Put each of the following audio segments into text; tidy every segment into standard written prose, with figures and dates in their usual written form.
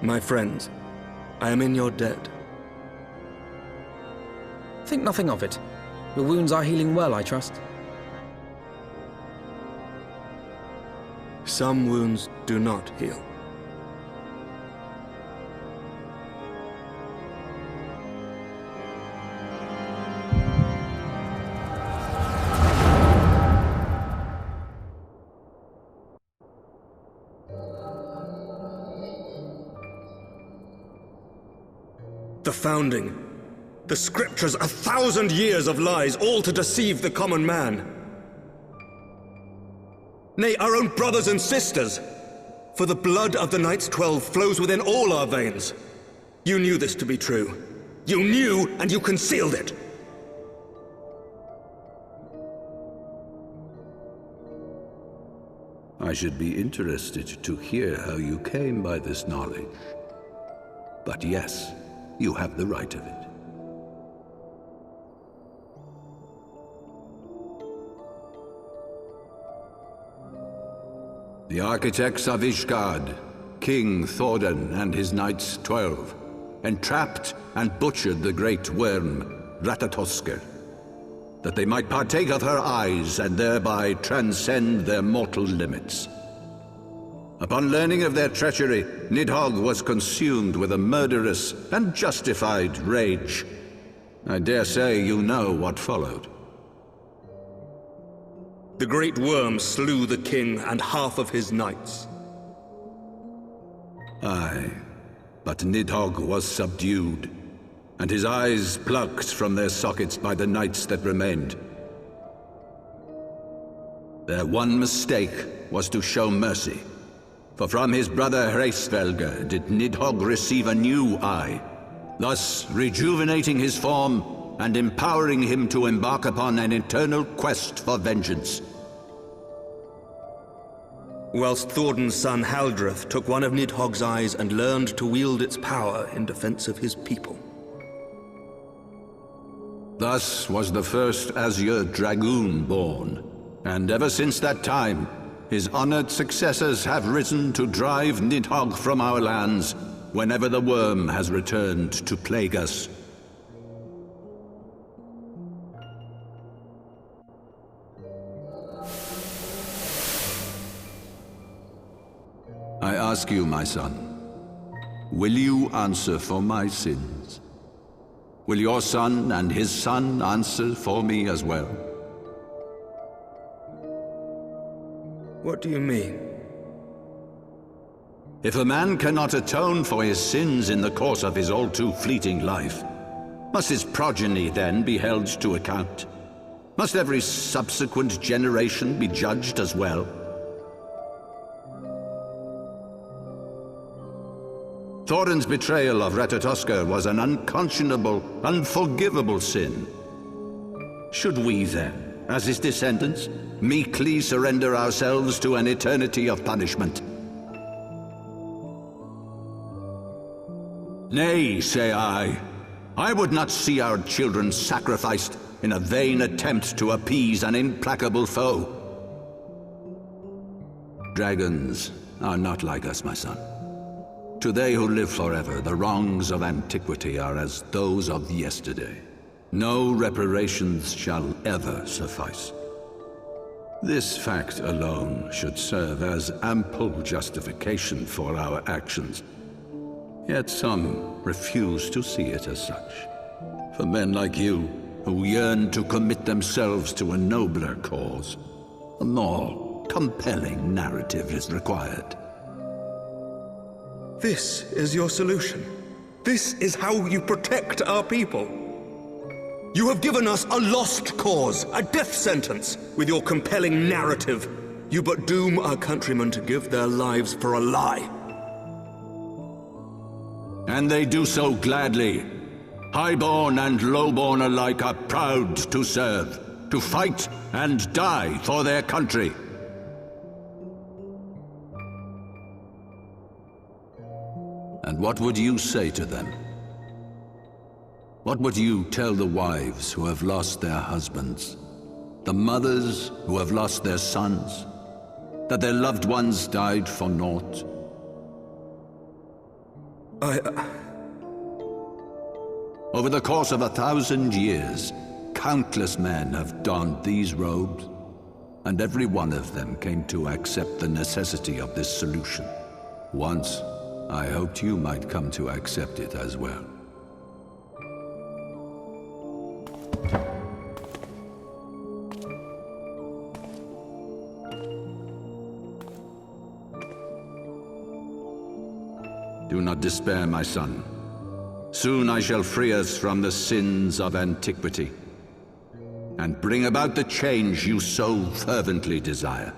My friends, I am in your debt. Think nothing of it. Your wounds are healing well, I trust. Some wounds do not heal. The Founding. The Scriptures, 1,000 years of lies, all to deceive the common man. Nay, our own brothers and sisters. For the blood of the Knights 12 flows within all our veins. You knew this to be true. You knew, and you concealed it. I should be interested to hear how you came by this knowledge. But yes, you have the right of it. The architects of Ishgard, King Thordan and his Knights 12, entrapped and butchered the great worm, Ratatoskr, that they might partake of her eyes and thereby transcend their mortal limits. Upon learning of their treachery, Nidhogg was consumed with a murderous and justified rage. I dare say you know what followed. The great worm slew the king and half of his knights. Aye, but Nidhogg was subdued, and his eyes plucked from their sockets by the knights that remained. Their one mistake was to show mercy, for from his brother Hreysvelgr did Nidhogg receive a new eye, thus rejuvenating his form and empowering him to embark upon an eternal quest for vengeance. Whilst Thordan's son Haldreth took one of Nidhogg's eyes and learned to wield its power in defense of his people. Thus was the first Azure Dragoon born, and ever since that time, his honored successors have risen to drive Nidhogg from our lands whenever the worm has returned to plague us. I ask you, my son, will you answer for my sins? Will your son and his son answer for me as well? What do you mean? If a man cannot atone for his sins in the course of his all-too fleeting life, must his progeny then be held to account? Must every subsequent generation be judged as well? Thordan's betrayal of Ratatoskr was an unconscionable, unforgivable sin. Should we then, as his descendants, meekly surrender ourselves to an eternity of punishment? Nay, say I. I would not see our children sacrificed in a vain attempt to appease an implacable foe. Dragons are not like us, my son. To they who live forever, the wrongs of antiquity are as those of yesterday. No reparations shall ever suffice. This fact alone should serve as ample justification for our actions. Yet some refuse to see it as such. For men like you, who yearn to commit themselves to a nobler cause, a more compelling narrative is required. This is your solution. This is how you protect our people. You have given us a lost cause, a death sentence. With your compelling narrative, you but doom our countrymen to give their lives for a lie. And they do so gladly. Highborn and lowborn alike are proud to serve, to fight and die for their country. And what would you say to them? What would you tell the wives who have lost their husbands? The mothers who have lost their sons? That their loved ones died for naught? Over the course of 1,000 years, countless men have donned these robes, and every one of them came to accept the necessity of this solution. Once, I hoped you might come to accept it as well. Do not despair, my son. Soon I shall free us from the sins of Antiquity, and bring about the change you so fervently desire.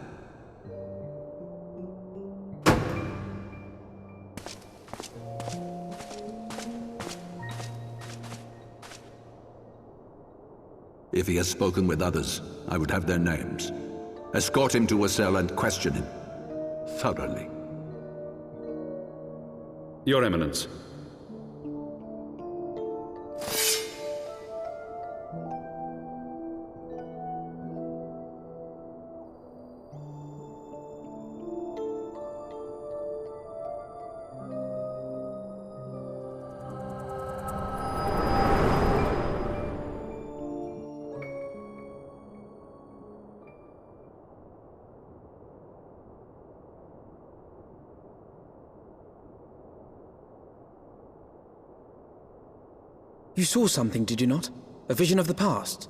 If he has spoken with others, I would have their names. Escort him to a cell and question him thoroughly. Your Eminence. You saw something, did you not? A vision of the past?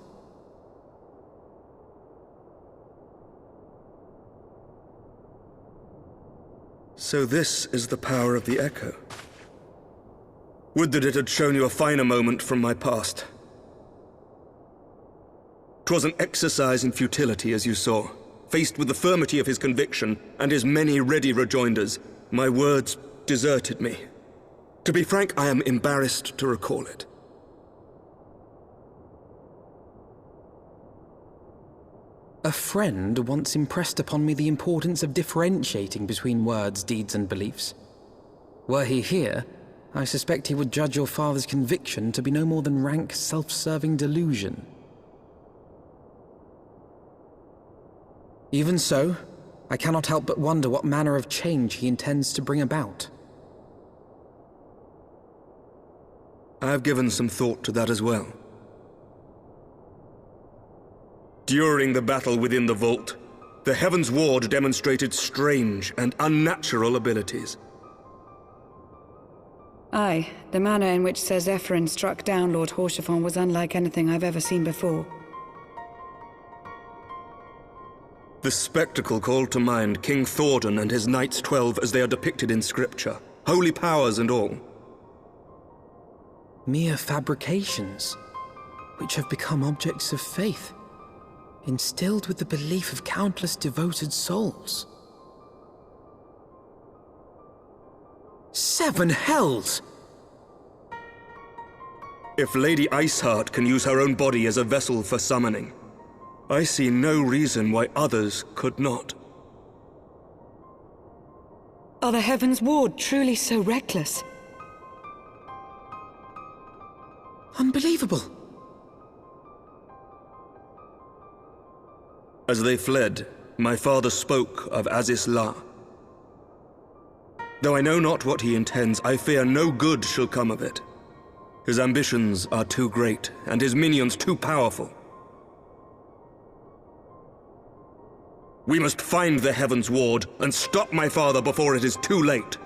So this is the power of the Echo. Would that it had shown you a finer moment from my past. 'Twas an exercise in futility, as you saw. Faced with the firmity of his conviction and his many ready rejoinders, my words deserted me. To be frank, I am embarrassed to recall it. A friend once impressed upon me the importance of differentiating between words, deeds, and beliefs. Were he here, I suspect he would judge your father's conviction to be no more than rank, self-serving delusion. Even so, I cannot help but wonder what manner of change he intends to bring about. I have given some thought to that as well. During the battle within the vault, the Heavensward demonstrated strange and unnatural abilities. Aye, the manner in which Sir Zephyrin struck down Lord Haurchefant was unlike anything I've ever seen before. The spectacle called to mind King Thordan and his Knights 12 as they are depicted in scripture, holy powers and all. Mere fabrications, which have become objects of faith, instilled with the belief of countless devoted souls. 7 hells! If Lady Iceheart can use her own body as a vessel for summoning, I see no reason why others could not. Are the Heavensward truly so reckless? Unbelievable! As they fled, my father spoke of Aziz La. Though I know not what he intends, I fear no good shall come of it. His ambitions are too great, and his minions too powerful. We must find the Heavensward and stop my father before it is too late.